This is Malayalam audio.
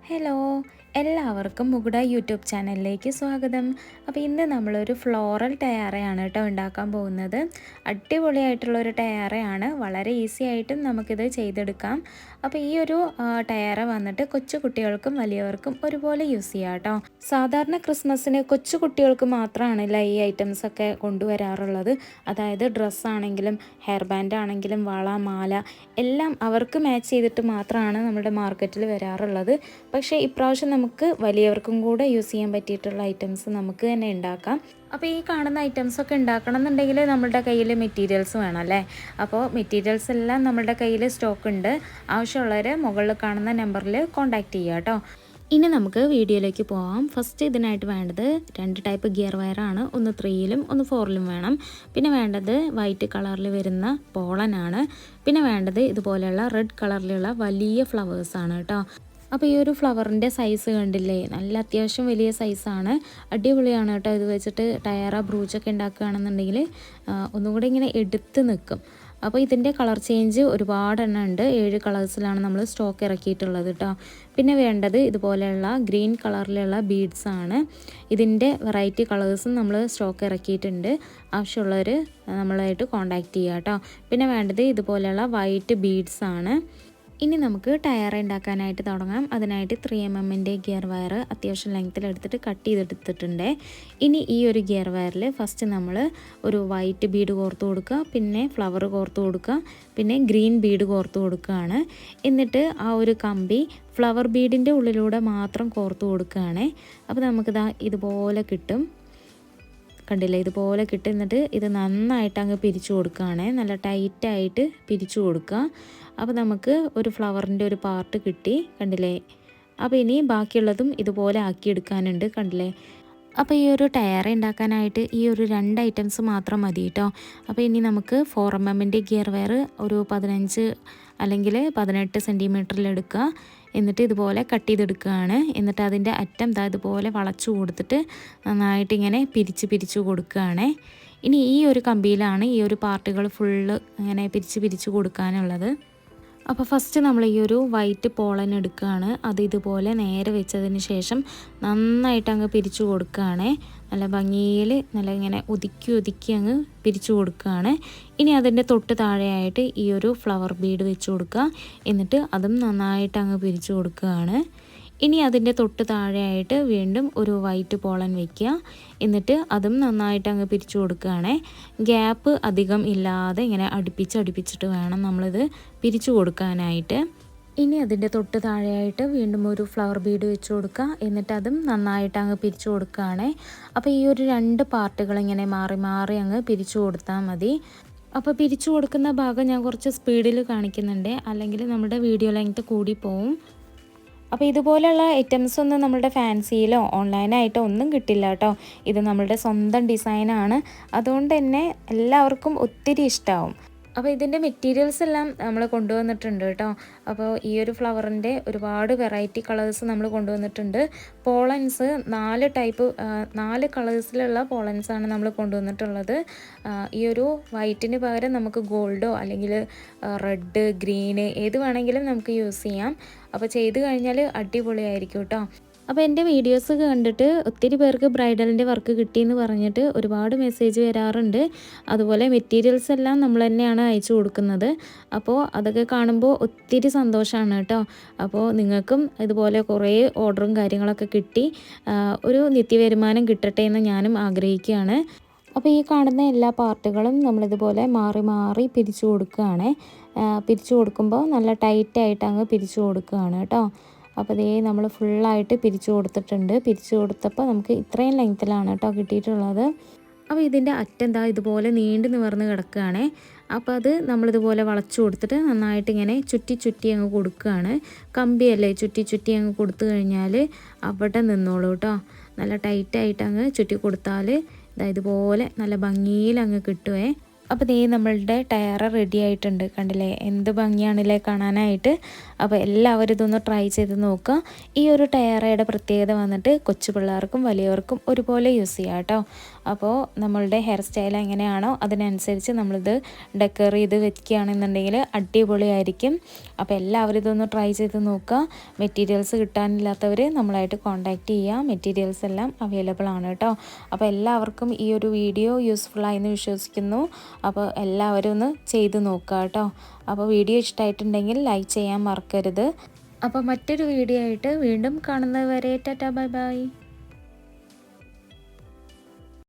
ഹലോ, എല്ലാവർക്കും മുകുട യൂട്യൂബ് ചാനലിലേക്ക് സ്വാഗതം. അപ്പോൾ ഇന്ന് നമ്മളൊരു ഫ്ലോറൽ ടയാറയാണ് കേട്ടോ ഉണ്ടാക്കാൻ പോകുന്നത്. അടിപൊളിയായിട്ടുള്ളൊരു ടയാറയാണ്, വളരെ ഈസി ആയിട്ടും നമുക്കിത് ചെയ്തെടുക്കാം. അപ്പോൾ ഈ ഒരു ടയാറ വന്നിട്ട് കൊച്ചു കുട്ടികൾക്കും വലിയവർക്കും ഒരുപോലെ യൂസ് ചെയ്യാം കേട്ടോ. സാധാരണ ക്രിസ്മസിന് കൊച്ചു കുട്ടികൾക്ക് മാത്രമാണല്ലോ ഈ ഐറ്റംസൊക്കെ കൊണ്ടുവരാറുള്ളത്. അതായത് ഡ്രസ്സാണെങ്കിലും ഹെയർ ബാൻഡ് ആണെങ്കിലും വള മാല എല്ലാം അവർക്ക് മാച്ച് ചെയ്തിട്ട് മാത്രമാണ് നമ്മുടെ മാർക്കറ്റിൽ വരാറുള്ളത്. പക്ഷേ ഇപ്രാവശ്യം നമുക്ക് വലിയവർക്കും കൂടെ യൂസ് ചെയ്യാൻ പറ്റിയിട്ടുള്ള ഐറ്റംസ് നമുക്ക് തന്നെ ഉണ്ടാക്കാം. അപ്പോൾ ഈ കാണുന്ന ഐറ്റംസൊക്കെ ഉണ്ടാക്കണം എന്നുണ്ടെങ്കിൽ നമ്മുടെ കയ്യിൽ മെറ്റീരിയൽസ് വേണം അല്ലേ. അപ്പോൾ മെറ്റീരിയൽസ് എല്ലാം നമ്മുടെ കയ്യിൽ സ്റ്റോക്ക് ഉണ്ട്. ആവശ്യമുള്ളവർ മുകളിൽ കാണുന്ന നമ്പറിൽ കോൺടാക്റ്റ് ചെയ്യുക കേട്ടോ. ഇനി നമുക്ക് വീഡിയോയിലേക്ക് പോകാം. ഫസ്റ്റ് ഇതിനായിട്ട് വേണ്ടത് 2 ടൈപ്പ് ഗിയർ വയറാണ്. ഒന്ന് 3ലും ഒന്ന് 4ലും വേണം. പിന്നെ വേണ്ടത് വൈറ്റ് കളറിൽ വരുന്ന പോളനാണ്. പിന്നെ വേണ്ടത് ഇതുപോലെയുള്ള റെഡ് കളറിലുള്ള വലിയ ഫ്ലവേഴ്സാണ് കേട്ടോ. അപ്പോൾ ഈ ഒരു ഫ്ലവറിൻ്റെ സൈസ് കണ്ടില്ലേ, നല്ല അത്യാവശ്യം വലിയ സൈസാണ്. അടിപൊളിയാണ് കേട്ടോ. ഇത് വെച്ചിട്ട് ടയറ ബ്രൂച്ചൊക്കെ ഉണ്ടാക്കുകയാണെന്നുണ്ടെങ്കിൽ ഒന്നും കൂടെ ഇങ്ങനെ എടുത്ത് നിൽക്കും. അപ്പോൾ ഇതിൻ്റെ കളർ ചേഞ്ച് ഒരുപാട് എണ്ണം ഉണ്ട്. 7 കളേഴ്സിലാണ് നമ്മൾ സ്റ്റോക്ക് ഇറക്കിയിട്ടുള്ളത് കേട്ടോ. പിന്നെ വേണ്ടത് ഇതുപോലെയുള്ള ഗ്രീൻ കളറിലുള്ള ബീഡ്സ് ആണ്. ഇതിൻ്റെ വെറൈറ്റി കളേഴ്സും നമ്മൾ സ്റ്റോക്ക് ഇറക്കിയിട്ടുണ്ട്. ആവശ്യമുള്ളവർ നമ്മളായിട്ട് കോൺടാക്റ്റ് ചെയ്യുക കേട്ടോ. പിന്നെ വേണ്ടത് ഇതുപോലെയുള്ള വൈറ്റ് ബീഡ്സ് ആണ്. ഇനി നമുക്ക് ടയർ ഉണ്ടാക്കാനായിട്ട് തുടങ്ങാം. അതിനായിട്ട് 3mm ഗിയർ വയർ അത്യാവശ്യം ലെങ്ത്തിലെടുത്തിട്ട് കട്ട് ചെയ്തെടുത്തിട്ടുണ്ട്. ഇനി ഈ ഒരു ഗിയർ വയറിൽ ഫസ്റ്റ് നമ്മൾ ഒരു വൈറ്റ് ബീഡ് കോർത്ത് കൊടുക്കുക, പിന്നെ ഫ്ലവർ കോർത്ത് കൊടുക്കുക, പിന്നെ ഗ്രീൻ ബീഡ് കോർത്ത് കൊടുക്കുകയാണ്. എന്നിട്ട് ആ ഒരു കമ്പി ഫ്ലവർ ബീഡിൻ്റെ ഉള്ളിലൂടെ മാത്രം കോർത്ത് കൊടുക്കുകയാണ്. അപ്പോൾ നമുക്കിതാ ഇതുപോലെ കിട്ടും. കണ്ടില്ലേ, ഇതുപോലെ കിട്ടും. എന്നിട്ട് ഇത് നന്നായിട്ട് അങ്ങ് പിരിച്ചു കൊടുക്കുകയാണ്. നല്ല ടൈറ്റായിട്ട് പിരിച്ചു കൊടുക്കുക. അപ്പോൾ നമുക്ക് ഒരു ഫ്ലവറിൻ്റെ ഒരു പാർട്ട് കിട്ടി, കണ്ടില്ലേ. അപ്പോൾ ഇനി ബാക്കിയുള്ളതും ഇതുപോലെ ആക്കിയെടുക്കാനുണ്ട്, കണ്ടില്ലേ. അപ്പോൾ ഈ ഒരു ടയർ ഉണ്ടാക്കാനായിട്ട് ഈ ഒരു 2 ഐറ്റംസ് മാത്രം മതി കേട്ടോ. അപ്പോൾ ഇനി നമുക്ക് 4mm ഗിയർ വയർ ഒരു 15 അല്ലെങ്കിൽ 18 സെൻറ്റിമീറ്ററിൽ എടുക്കുക. എന്നിട്ട് ഇതുപോലെ കട്ട് ചെയ്തെടുക്കുകയാണ്. എന്നിട്ട് അതിൻ്റെ അറ്റം ഇതുപോലെ വളച്ചു കൊടുത്തിട്ട് നന്നായിട്ട് ഇങ്ങനെ പിരിച്ച് കൊടുക്കുകയാണ്. ഇനി ഈ ഒരു കമ്പിയിലാണ് ഈ ഒരു പാർട്ടുകൾ ഫുള്ള് ഇങ്ങനെ പിരിച്ച് കൊടുക്കാനുള്ളത്. അപ്പോൾ ഫസ്റ്റ് നമ്മൾ ഈ ഒരു വൈറ്റ് പോളൻ എടുക്കുകയാണ്. അത് ഇതുപോലെ നേരെ വെച്ചതിന് ശേഷം നന്നായിട്ട് അങ്ങ് പിരിച്ചു കൊടുക്കുകയാണ്. നല്ല ഭംഗിയിൽ നല്ല ഇങ്ങനെ ഒതുക്കി അങ്ങ് പിരിച്ചു കൊടുക്കുകയാണ്. ഇനി അതിൻ്റെ തൊട്ട് താഴെയായിട്ട് ഈ ഒരു ഫ്ലവർ ബീഡ് വെച്ച് കൊടുക്കുക. എന്നിട്ട് അതും നന്നായിട്ട് അങ്ങ് പിരിച്ചു കൊടുക്കുകയാണ്. ഇനി അതിൻ്റെ തൊട്ട് താഴെയായിട്ട് വീണ്ടും ഒരു വൈറ്റ് പോളൻ വയ്ക്കുക. എന്നിട്ട് അതും നന്നായിട്ട് അങ്ങ് പിരിച്ചു കൊടുക്കുകയാണ്. ഗ്യാപ്പ് അധികം ഇല്ലാതെ ഇങ്ങനെ അടുപ്പിച്ചിട്ട് വേണം നമ്മളിത് പിരിച്ചു കൊടുക്കാനായിട്ട്. ഇനി അതിൻ്റെ തൊട്ട് താഴെയായിട്ട് വീണ്ടും ഒരു ഫ്ലവർ ബീഡ് വെച്ച് കൊടുക്കുക. എന്നിട്ട് അതും നന്നായിട്ട് അങ്ങ് പിരിച്ചു കൊടുക്കുകയാണ്. അപ്പോൾ ഈ ഒരു 2 പാർട്ടുകൾ ഇങ്ങനെ മാറി അങ്ങ് പിരിച്ചു കൊടുത്താൽ മതി. അപ്പോൾ പിരിച്ചു കൊടുക്കുന്ന ഭാഗം ഞാൻ കുറച്ച് സ്പീഡിൽ കാണിക്കുന്നുണ്ട്, അല്ലെങ്കിൽ നമ്മുടെ വീഡിയോ ലെങ്ത് കൂടി പോവും. അപ്പോൾ ഇതുപോലെയുള്ള ഐറ്റംസ് ഒന്നും നമ്മളുടെ ഫാൻസിയിലോ ഓൺലൈനായിട്ടോ ഒന്നും കിട്ടില്ല കേട്ടോ. ഇത് നമ്മളുടെ സ്വന്തം ഡിസൈനാണ്. അതുകൊണ്ട് തന്നെ എല്ലാവർക്കും ഒത്തിരി ഇഷ്ടമാവും. അപ്പോൾ ഇതിൻ്റെ മെറ്റീരിയൽസ് എല്ലാം നമ്മൾ കൊണ്ടുവന്നിട്ടുണ്ട് കേട്ടോ. അപ്പോൾ ഈ ഒരു ഫ്ലവറിൻ്റെ ഒരുപാട് വെറൈറ്റി കളേഴ്സ് നമ്മൾ കൊണ്ടുവന്നിട്ടുണ്ട്. പോളൻസ് 4 കളേഴ്സിലുള്ള പോളൻസാണ് നമ്മൾ കൊണ്ടുവന്നിട്ടുള്ളത്. ഈ ഒരു വൈറ്റിന് പകരം നമുക്ക് ഗോൾഡോ അല്ലെങ്കിൽ റെഡ്, ഗ്രീന് ഏത് വേണമെങ്കിലും നമുക്ക് യൂസ് ചെയ്യാം. അപ്പോൾ ചെയ്ത് കഴിഞ്ഞാൽ അടിപൊളിയായിരിക്കും കേട്ടോ. അപ്പോൾ എൻ്റെ വീഡിയോസ് കണ്ടിട്ട് ഒത്തിരി പേർക്ക് ബ്രൈഡലിൻ്റെ വർക്ക് കിട്ടിയെന്ന് പറഞ്ഞിട്ട് ഒരുപാട് മെസ്സേജ് വരാറുണ്ട്. അതുപോലെ മെറ്റീരിയൽസ് എല്ലാം നമ്മൾ തന്നെയാണ് അയച്ചു കൊടുക്കുന്നത്. അപ്പോൾ അതൊക്കെ കാണുമ്പോൾ ഒത്തിരി സന്തോഷമാണ് കേട്ടോ. അപ്പോൾ നിങ്ങൾക്കും ഇതുപോലെ കുറേ ഓർഡറും കാര്യങ്ങളൊക്കെ കിട്ടി ഒരു നിത്യവരുമാനം കിട്ടട്ടെ എന്ന് ഞാനും ആഗ്രഹിക്കുകയാണ്. അപ്പോൾ ഈ കാണുന്ന എല്ലാ പാർട്ടുകളും നമ്മളിതുപോലെ മാറി പിരിച്ചു കൊടുക്കുകയാണ്. പിരിച്ചു കൊടുക്കുമ്പോൾ നല്ല ടൈറ്റായിട്ട് അങ്ങ് പിരിച്ചു കൊടുക്കുകയാണ് കേട്ടോ. അപ്പോൾ ഇതേ നമ്മൾ ഫുള്ളായിട്ട് പിരിച്ചു കൊടുത്തിട്ടുണ്ട്. പിരിച്ചു കൊടുത്തപ്പോൾ നമുക്ക് ഇത്രയും ലെങ്ത്തിലാണ് കേട്ടോ കിട്ടിയിട്ടുള്ളത്. അപ്പോൾ ഇതിൻ്റെ അറ്റം ഇതുപോലെ നീണ്ടു നിവർന്ന് കിടക്കുകയാണ്. അപ്പോൾ അത് നമ്മളിതുപോലെ വളച്ചു കൊടുത്തിട്ട് നന്നായിട്ട് ഇങ്ങനെ ചുറ്റി അങ്ങ് കൊടുക്കുകയാണ്. കമ്പിയല്ലേ ചുറ്റി അങ്ങ് കൊടുത്തു കഴിഞ്ഞാൽ അവിടെ നിന്നോളൂ കേട്ടോ. നല്ല ടൈറ്റായിട്ട് അങ്ങ് ചുറ്റി കൊടുത്താൽ ഇതുപോലെ നല്ല ഭംഗിയിൽ അങ്ങ് കിട്ടുമേ. അപ്പോൾ നമ്മളുടെ ടയർ റെഡി ആയിട്ടുണ്ട്, കണ്ടില്ലേ. എന്ത് ഭംഗിയാണല്ലേ കാണാനായിട്ട്. അപ്പോൾ എല്ലാവരും ഇതൊന്ന് ട്രൈ ചെയ്ത് നോക്കുക. ഈ ഒരു ടയറയുടെ പ്രത്യേകത വന്നിട്ട് കൊച്ചു പിള്ളേർക്കും വലിയവർക്കും ഒരുപോലെ യൂസ് ചെയ്യാം കേട്ടോ. അപ്പോൾ നമ്മളുടെ ഹെയർ സ്റ്റൈൽ എങ്ങനെയാണോ അതിനനുസരിച്ച് നമ്മളിത് ഡെക്കർ ചെയ്ത് വെക്കുകയാണെന്നുണ്ടെങ്കിൽ അടിപൊളിയായിരിക്കും. അപ്പോൾ എല്ലാവരും ഇതൊന്ന് ട്രൈ ചെയ്ത് നോക്കുക. മെറ്റീരിയൽസ് കിട്ടാനില്ലാത്തവർ നമ്മളായിട്ട് കോൺടാക്റ്റ് ചെയ്യുക. മെറ്റീരിയൽസ് എല്ലാം അവൈലബിൾ ആണ് കേട്ടോ. അപ്പോൾ എല്ലാവർക്കും ഈ ഒരു വീഡിയോ യൂസ്ഫുള്ളായെന്ന് വിശ്വസിക്കുന്നു. അപ്പോൾ എല്ലാവരും ഒന്ന് ചെയ്ത് നോക്കുക കേട്ടോ. അപ്പോൾ വീഡിയോ ഇഷ്ടമായിട്ടുണ്ടെങ്കിൽ ലൈക്ക് ചെയ്യാൻ മറക്കരുത്. അപ്പോൾ മറ്റൊരു വീഡിയോ ആയിട്ട് വീണ്ടും കാണുന്നത് വരെ ടാറ്റാ ബൈ ബൈ.